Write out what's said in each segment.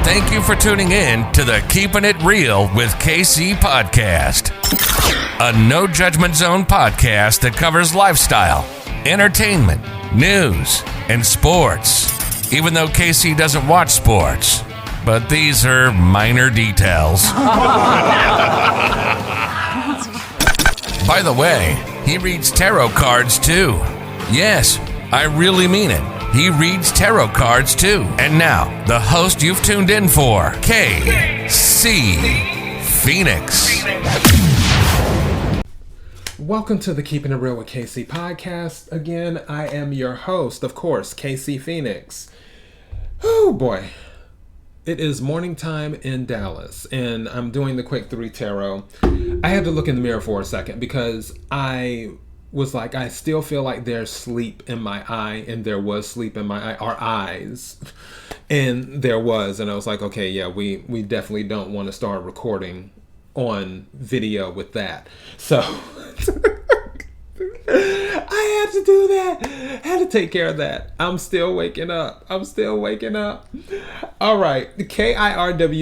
Thank you for tuning in to the Keeping It Real with KC podcast, a no judgment zone podcast that covers lifestyle, entertainment, news, and sports. Even though KC doesn't watch sports, but these are minor details. By the way, he reads tarot cards too. Yes, I really mean it. He reads tarot cards too. And now, the host you've tuned in for, KC Phoenix. Welcome to the Keeping It Real with KC podcast. Again, I am your host, of course, KC Phoenix. Oh boy. It is morning time in Dallas, and I'm doing the quick 3 tarot. I had to look in the mirror for a second because I was like, I still feel like there's sleep in my eye, and there was sleep in my eye, or eyes, and there was, and I was like, okay, yeah, we definitely don't want to start recording on video with that. So I had to do that. I had to take care of that. I'm still waking up. All right. kirwkc.com,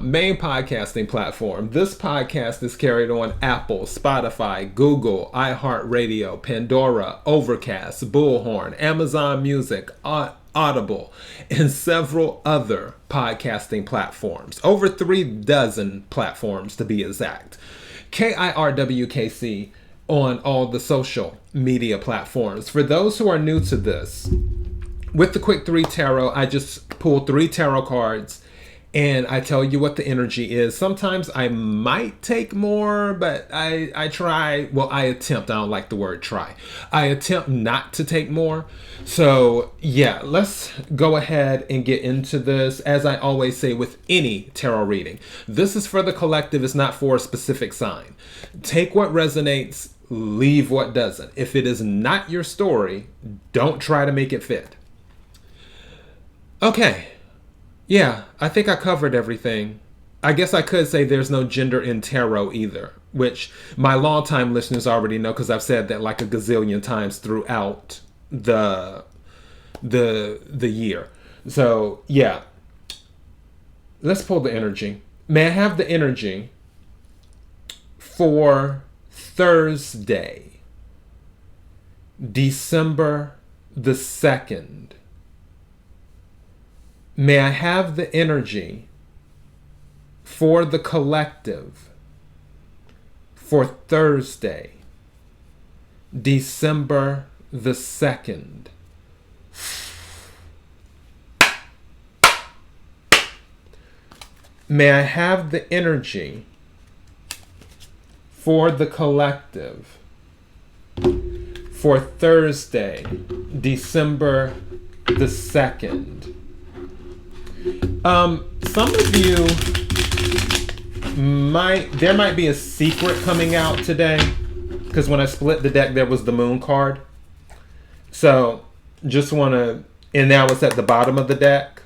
main podcasting platform. This podcast is carried on Apple, Spotify, Google, iHeartRadio, Pandora, Overcast, Bullhorn, Amazon Music, Audible, and several other podcasting platforms. Over 36 platforms to be exact. kirwkc on all the social media platforms. For those who are new to this, with the quick 3 tarot, I just pull 3 tarot cards and I tell you what the energy is. Sometimes I might take more, but I try, well, I attempt, I don't like the word try. I attempt not to take more. So yeah, let's go ahead and get into this. As I always say with any tarot reading, this is for the collective, it's not for a specific sign. Take what resonates, leave what doesn't. If it is not your story, don't try to make it fit. Okay. Yeah, I think I covered everything. I guess I could say there's no gender in tarot either, which my longtime listeners already know because I've said that like a gazillion times throughout the year. So yeah, let's pull the energy. May I have the energy for Thursday, December the 2nd. May I have the energy for the collective for Thursday, December the 2nd. May I have the energy for the collective for Thursday, December the 2nd. Some of you there might be a secret coming out today, because when I split the deck, there was the moon card. So just want to, and now it's at the bottom of the deck.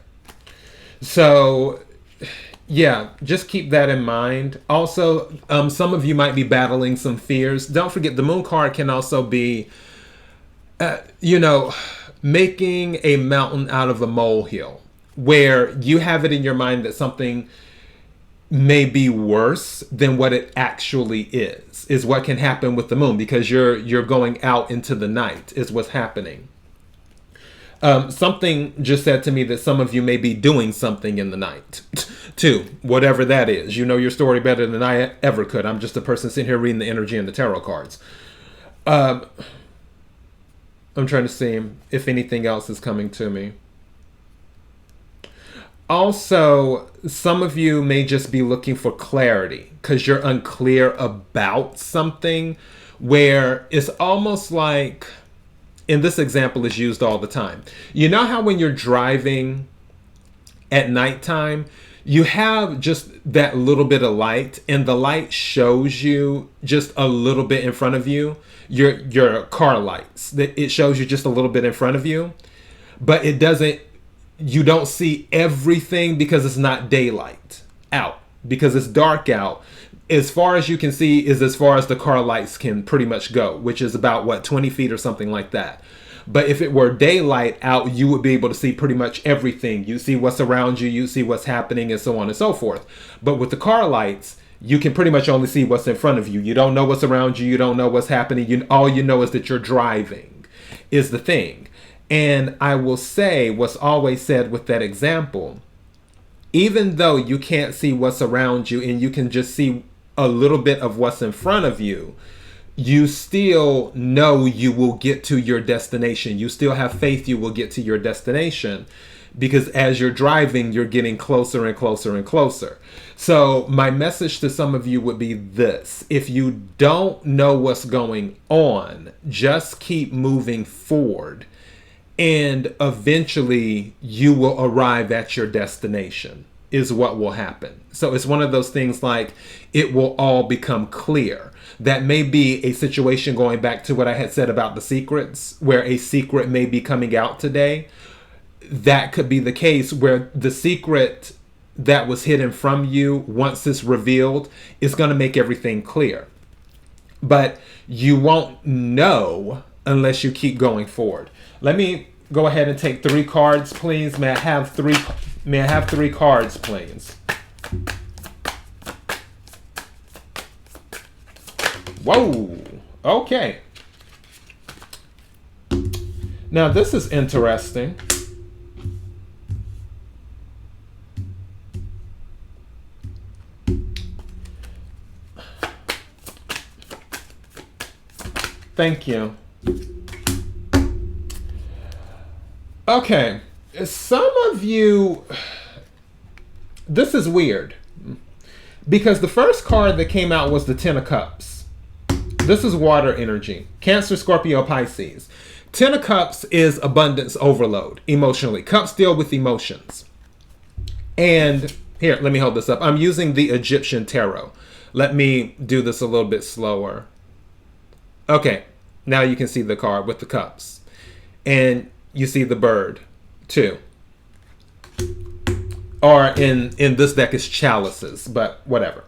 So yeah, just keep that in mind. Also, some of you might be battling some fears. Don't forget, the moon card can also be, making a mountain out of a molehill, where you have it in your mind that something may be worse than what it actually is what can happen with the moon, because you're going out into the night is what's happening. Something just said to me that some of you may be doing something in the night too, whatever that is. You know your story better than I ever could. I'm just a person sitting here reading the energy and the tarot cards. I'm trying to see if anything else is coming to me. Also, some of you may just be looking for clarity because you're unclear about something, where it's almost like, and this example is used all the time. You know how when you're driving at nighttime, you have just that little bit of light, and the light shows you just a little bit in front of you, your car lights. It shows you just a little bit in front of you, but it doesn't, you don't see everything because it's not daylight out, because it's dark out. As far as you can see is as far as the car lights can pretty much go, which is about 20 feet or something like that. But if it were daylight out, you would be able to see pretty much everything. You see what's around you, you see what's happening, and so on and so forth. But with the car lights, you can pretty much only see what's in front of you. You don't know what's around you. You don't know what's happening. All you know is that you're driving is the thing. And I will say what's always said with that example, even though you can't see what's around you and you can just see a little bit of what's in front of you, you still know you will get to your destination. You still have faith you will get to your destination, because as you're driving, you're getting closer and closer and closer. So my message to some of you would be this: if you don't know what's going on, just keep moving forward, and eventually you will arrive at your destination, is what will happen. So it's one of those things, like, it will all become clear. That may be a situation, going back to what I had said about the secrets, where a secret may be coming out today. That could be the case, where the secret that was hidden from you, once it's revealed, is going to make everything clear. But you won't know unless you keep going forward. Let me go ahead and take 3 cards, please. May I have three cards, please? Whoa. Okay. Now this is interesting. Thank you. Okay. Some of you, this is weird, because the first card that came out was the Ten of Cups. This is water energy. Cancer, Scorpio, Pisces. Ten of Cups is abundance overload emotionally. Cups deal with emotions. And here, let me hold this up. I'm using the Egyptian tarot. Let me do this a little bit slower. Okay, now you can see the card with the cups. And you see the bird too. Or in this deck is chalices, but whatever.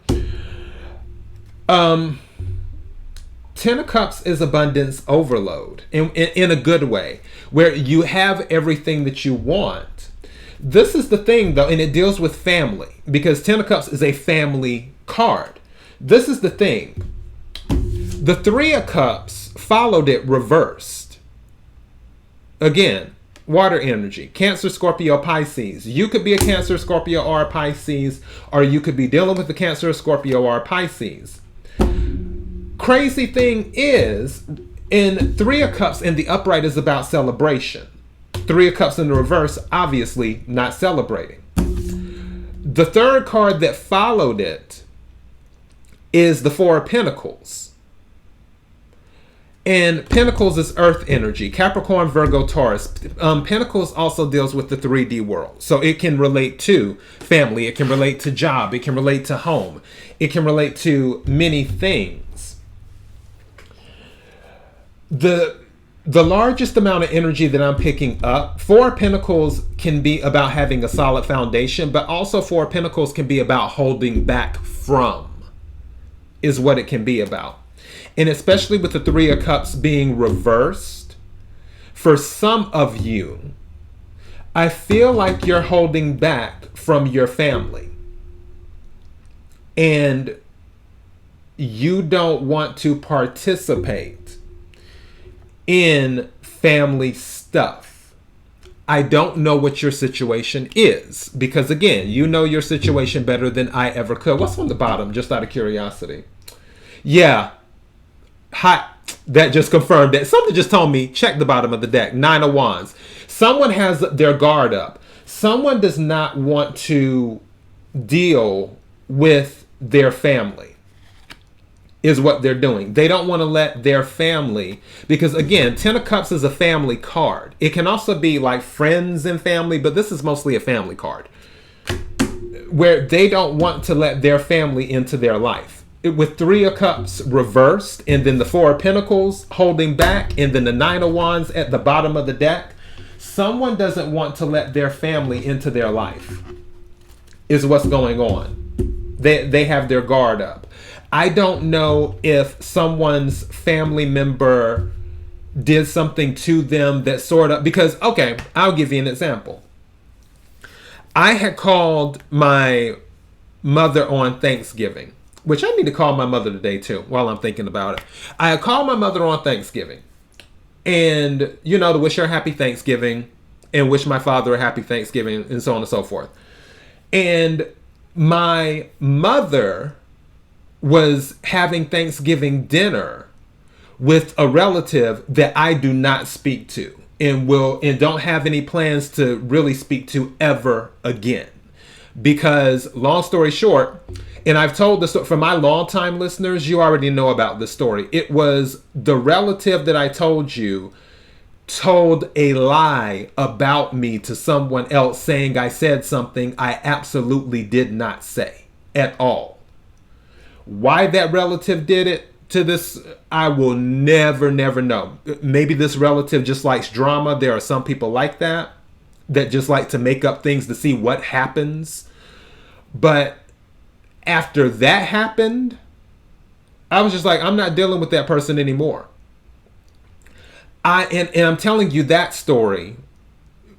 Ten of Cups is abundance overload in a good way, where you have everything that you want. This is the thing, though, and it deals with family, because Ten of Cups is a family card. This is the thing. The Three of Cups followed it reversed. Again, water energy. Cancer, Scorpio, Pisces. You could be a Cancer, Scorpio, or a Pisces, or you could be dealing with a Cancer, Scorpio, or a Pisces. Crazy thing is, in Three of Cups in the upright is about celebration. Three of Cups in the reverse, obviously not celebrating. The third card that followed it is the Four of Pentacles. And Pentacles is earth energy. Capricorn, Virgo, Taurus. Pentacles also deals with the 3D world. So it can relate to family. It can relate to job. It can relate to home. It can relate to many things. The largest amount of energy that I'm picking up, Four of Pentacles can be about having a solid foundation, but also Four of Pentacles can be about holding back from, is what it can be about. And especially with the Three of Cups being reversed, for some of you, I feel like you're holding back from your family. And you don't want to participate in family stuff. I don't know what your situation is, because again, you know your situation better than I ever could. What's on the bottom, just out of curiosity? Yeah. Hot. That just confirmed that. Something just told me, check the bottom of the deck. Nine of Wands. Someone has their guard up. Someone does not want to deal with their family, is what they're doing. They don't want to let their family, because again, Ten of Cups is a family card. It can also be like friends and family, but this is mostly a family card, where they don't want to let their family into their life. With Three of Cups reversed, and then the Four of Pentacles holding back, and then the Nine of Wands at the bottom of the deck, someone doesn't want to let their family into their life, is what's going on. They have their guard up. I don't know if someone's family member did something to them that sort of, because, okay, I'll give you an example. I had called my mother on Thanksgiving, which I need to call my mother today too, while I'm thinking about it. I had called my mother on Thanksgiving and, to wish her happy Thanksgiving and wish my father a happy Thanksgiving and so on and so forth. And my mother was having Thanksgiving dinner with a relative that I do not speak to and don't have any plans to really speak to ever again. Because long story short, and I've told this for my longtime listeners, you already know about this story. It was the relative that I told you told a lie about me to someone else, saying I said something I absolutely did not say at all. Why that relative did it to this, I will never know. Maybe this relative just likes drama. There are some people like that just like to make up things to see what happens. But after that happened, I was just like, I'm not dealing with that person anymore. And I'm telling you that story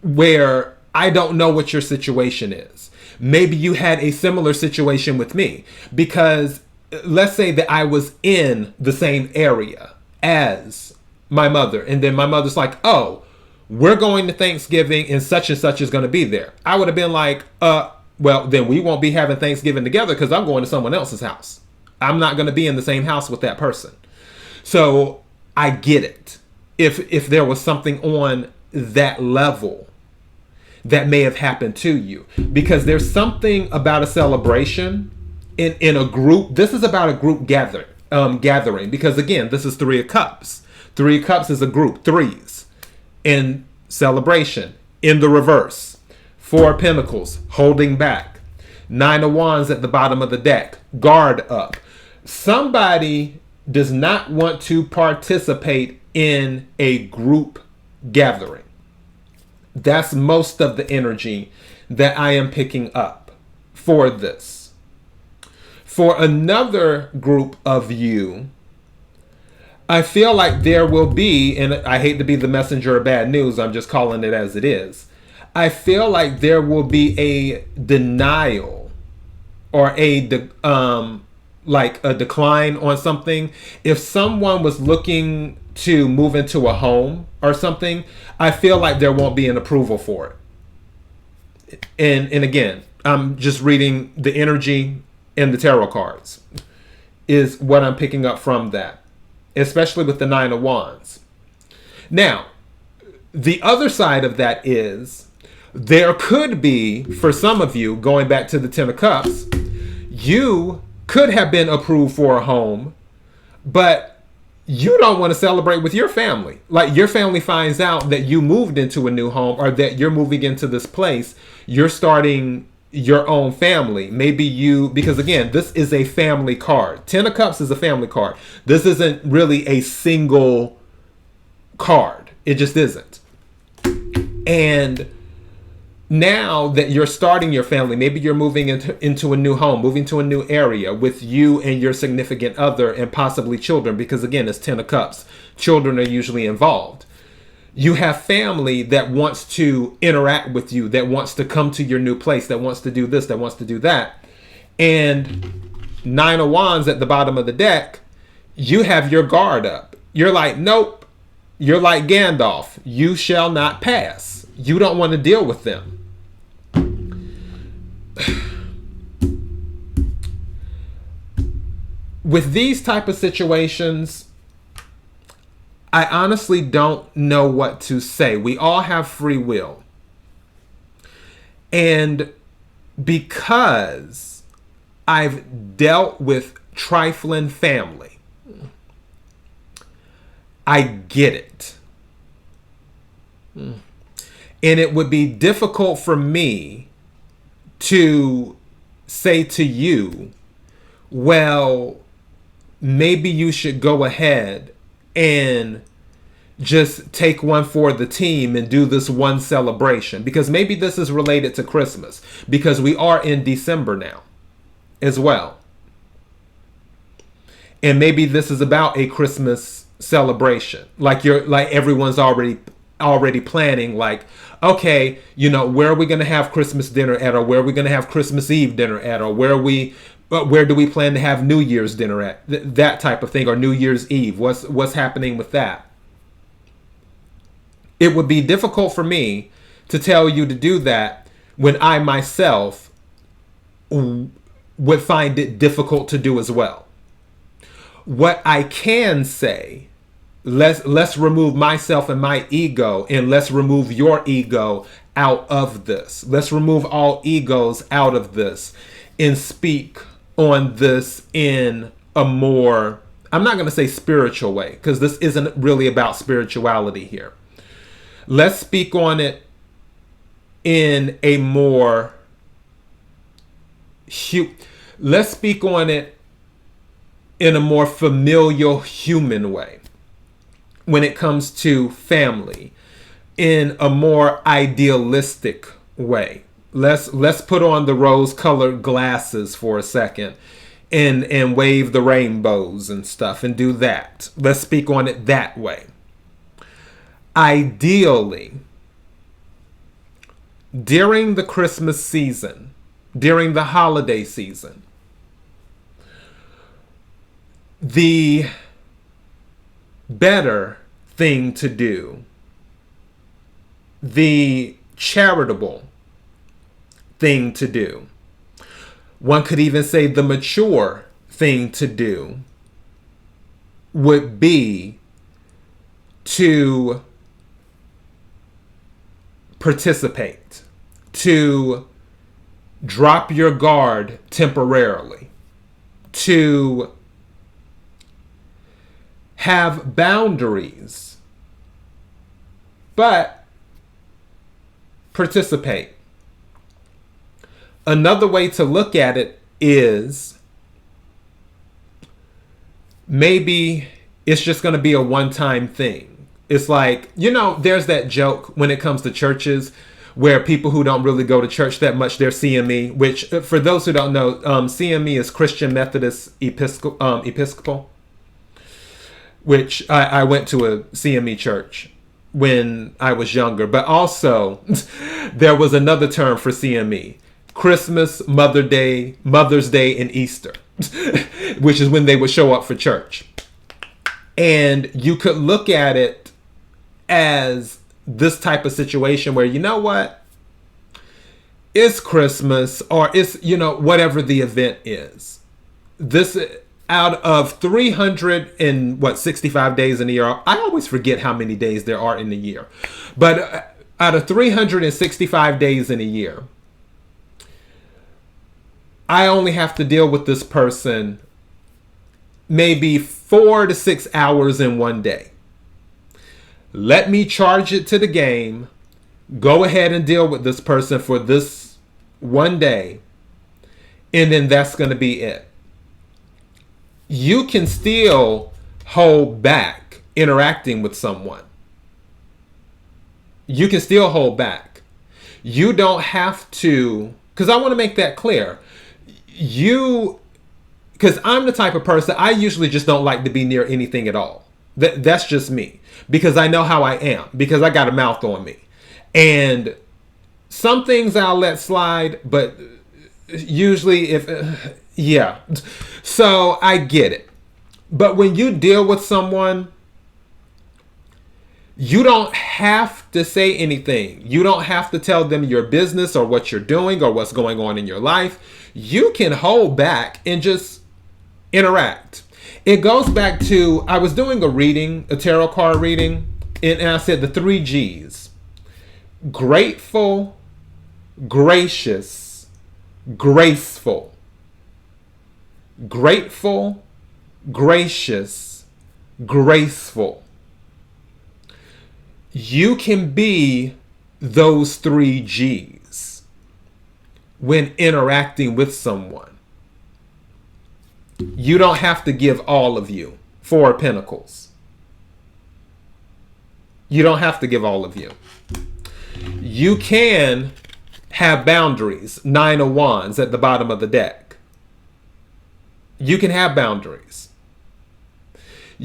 where I don't know what your situation is. Maybe you had a similar situation with me, because let's say that I was in the same area as my mother, and then my mother's like, oh, we're going to Thanksgiving and such is going to be there. I would have been like, well, then we won't be having Thanksgiving together because I'm going to someone else's house. I'm not going to be in the same house with that person. So I get it. If there was something on that level that may have happened to you, because there's something about a celebration in a group. This is about a group gathering, because again, this is 3 of Cups. 3 of Cups is a group, threes in celebration. In the reverse, 4 of Pentacles, holding back. 9 of Wands at the bottom of the deck, guard up. Somebody does not want to participate in a group gathering. That's most of the energy that I am picking up for this. For another group of you, I feel like there will be, and I hate to be the messenger of bad news, I'm just calling it as it is. I feel like there will be a denial or a decline on something. If someone was looking to move into a home or something, I feel like there won't be an approval for it. And again, I'm just reading the energy and the tarot cards is what I'm picking up from that, especially with the 9 of Wands. Now, the other side of that is there could be, for some of you, going back to the 10 of Cups, you could have been approved for a home, but you don't want to celebrate with your family. Like your family finds out that you moved into a new home or that you're moving into this place. You're starting your own family. Maybe because again, this is a family card. 10 of Cups is a family card. This isn't really a single card. It just isn't. And now that you're starting your family, maybe you're moving into a new home, moving to a new area with you and your significant other and possibly children, because again, it's 10 of Cups. Children are usually involved. You have family that wants to interact with you, that wants to come to your new place, that wants to do this, that wants to do that. And 9 of Wands at the bottom of the deck, you have your guard up. You're like, nope. You're like Gandalf. You shall not pass. You don't want to deal with them. With these type of situations, I honestly don't know what to say. We all have free will. And because I've dealt with trifling family, I get it. And it would be difficult for me to say to you, well, maybe you should go ahead and just take one for the team and do this one celebration. Because maybe this is related to Christmas. Because we are in December now as well. And maybe this is about a Christmas celebration. Like everyone's already planning, like, okay, where are we going to have Christmas dinner at, or where are we going to have Christmas Eve dinner at, or where do we plan to have New Year's dinner at, that type of thing, or New Year's Eve. What's happening with that? It would be difficult for me to tell you to do that when I myself would find it difficult to do as well. What I can say, let's remove myself and my ego, and let's remove your ego out of this. Let's remove all egos out of this and speak on this in a more, I'm not going to say spiritual way, because this isn't really about spirituality here. Let's speak on it in a more, let's speak on it in a more familial human way when it comes to family, in a more idealistic way. Let's put on the rose-colored glasses for a second and wave the rainbows and stuff and do that. Let's speak on it that way. Ideally, during the Christmas season, during the holiday season, the better thing to do, the charitable thing to do, one could even say the mature thing to do, would be to participate, to drop your guard temporarily, to have boundaries, but participate. Another way to look at it is maybe it's just going to be a one-time thing. It's like, there's that joke when it comes to churches where people who don't really go to church that much, they're CME, which for those who don't know, CME is Christian Methodist Episcopal, which I went to a CME church when I was younger. But also there was another term for CME, Christmas, Mother's Day, and Easter, which is when they would show up for church. And you could look at it as this type of situation where, it's Christmas, or it's, whatever the event is. This, out of 365 days in a year, I always forget how many days there are in the year. But out of 365 days in a year, I only have to deal with this person maybe 4 to 6 hours in one day. Let me charge it to the game, go ahead and deal with this person for this one day, and then that's going to be it. You can still hold back interacting with someone. You can still hold back. You don't have to, because I want to make that clear. Because I'm the type of person, I usually just don't like to be near anything at all. That's just me. Because I know how I am. Because I got a mouth on me. And some things I'll let slide, but usually yeah. So I get it. But when you deal with someone, you don't have to say anything. You don't have to tell them your business or what you're doing or what's going on in your life. You can hold back and just interact. It goes back to, I was doing a tarot card reading, and I said the 3 G's. Grateful, gracious, graceful. Grateful, gracious, graceful. You can be those 3 G's when interacting with someone. You don't have to give all of you 4 of Pentacles. You don't have to give all of you. You can have boundaries, 9 of Wands at the bottom of the deck. You can have boundaries.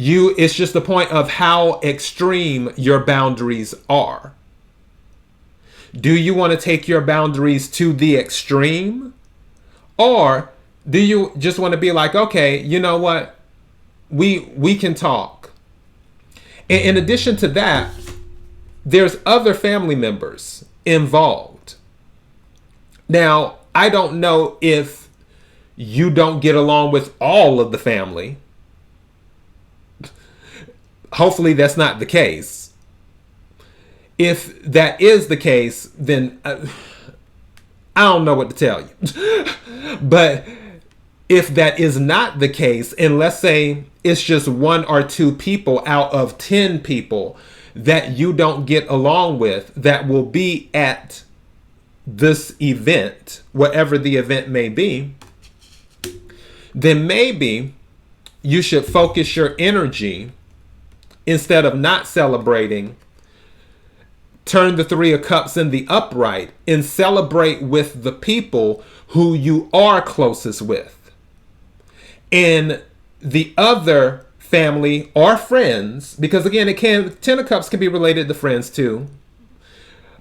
It's just the point of how extreme your boundaries are. Do you want to take your boundaries to the extreme? Or do you just want to be like, okay, you know what? We can talk. And in addition to that, there's other family members involved. Now, I don't know if you don't get along with all of the family. Hopefully that's not the case. If that is the case, then I don't know what to tell you. But if that is not the case, and let's say it's just 1 or 2 people out of 10 people that you don't get along with that will be at this event, whatever the event may be, then maybe you should focus your energy, instead of not celebrating, turn the 3 of Cups in the upright and celebrate with the people who you are closest with. And the other family or friends, because again, 10 of Cups can be related to friends too.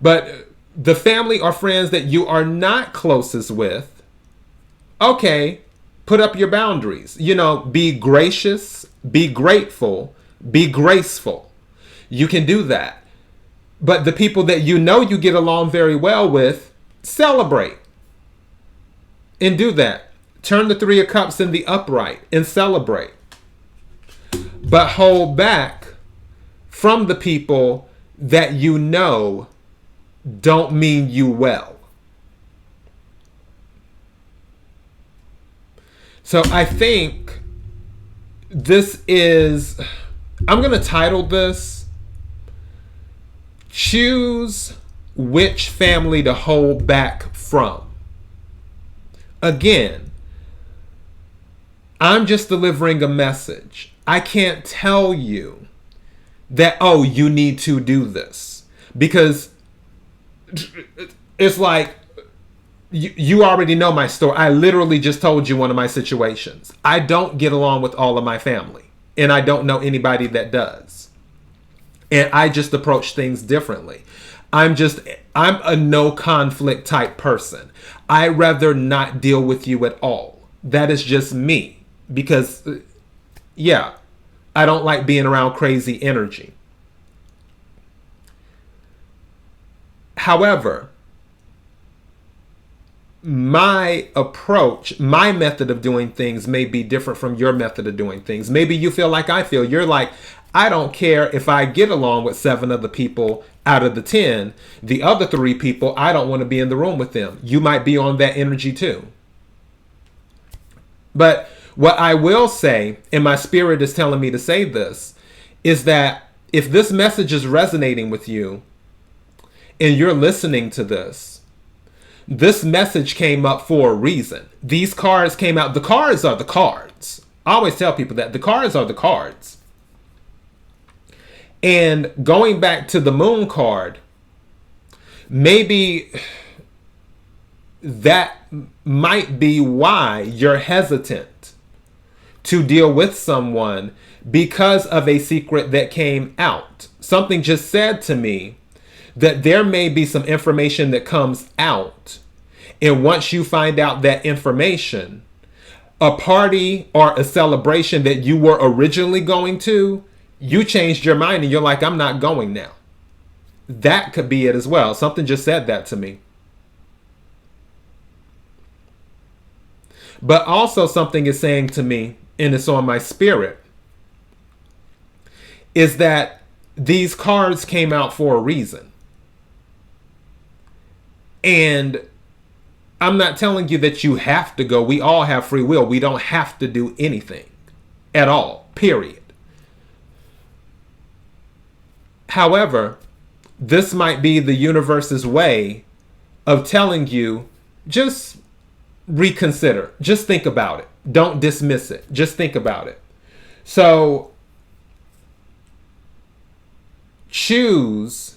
But the family or friends that you are not closest with, okay, put up your boundaries. Be gracious, be grateful, be graceful. You can do that. But the people that you get along very well with, celebrate. And do that. Turn the 3 of Cups in the upright and celebrate. But hold back from the people that don't mean you well. So I think I'm going to title this, Choose Which Family to Hold Back From. Again, I'm just delivering a message. I can't tell you that, oh, you need to do this. Because it's like, you already know my story. I literally just told you one of my situations. I don't get along with all of my family. And I don't know anybody that does. And I just approach things differently. I'm a no conflict type person. I'd rather not deal with you at all. That is just me. Because, yeah, I don't like being around crazy energy. However, my approach, my method of doing things may be different from your method of doing things. Maybe you feel like I feel. You're like, I don't care if I get along with 7 other people out of the 10. The other 3 people, I don't want to be in the room with them. You might be on that energy too. But what I will say, and my spirit is telling me to say this, is that if this message is resonating with you and you're listening to this message came up for a reason. These cards came out. The cards are the cards. I always tell people that the cards are the cards. And going back to the Moon card, maybe that might be why you're hesitant to deal with someone, because of a secret that came out. Something just said to me that there may be some information that comes out. And once you find out that information, a party or a celebration that you were originally going to, you changed your mind and you're like, I'm not going now. That could be it as well. Something just said that to me. But also something is saying to me, and it's on my spirit, is that these cards came out for a reason. And I'm not telling you that you have to go. We all have free will. We don't have to do anything at all, period. However, this might be the universe's way of telling you, just reconsider. Just think about it. Don't dismiss it. Just think about it. So, choose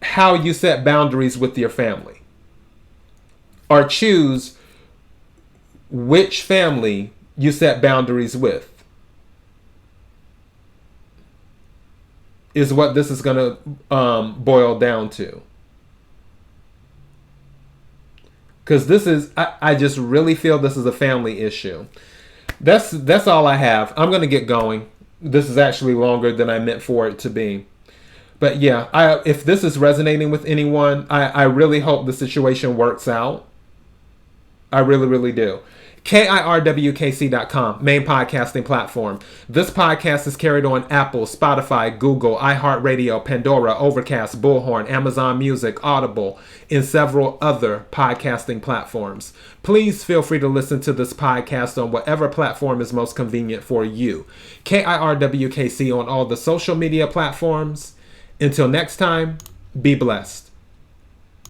how you set boundaries with your family, or choose which family you set boundaries with is what this is going to boil down to. Because this is, I just really feel this is a family issue. That's all I have. I'm going to get going. This is actually longer than I meant for it to be. But yeah, if this is resonating with anyone, I really hope the situation works out. I really, really do. kirwkc.com, main podcasting platform. This podcast is carried on Apple, Spotify, Google, iHeartRadio, Pandora, Overcast, Bullhorn, Amazon Music, Audible, and several other podcasting platforms. Please feel free to listen to this podcast on whatever platform is most convenient for you. KIRWKC on all the social media platforms. Until next time, be blessed.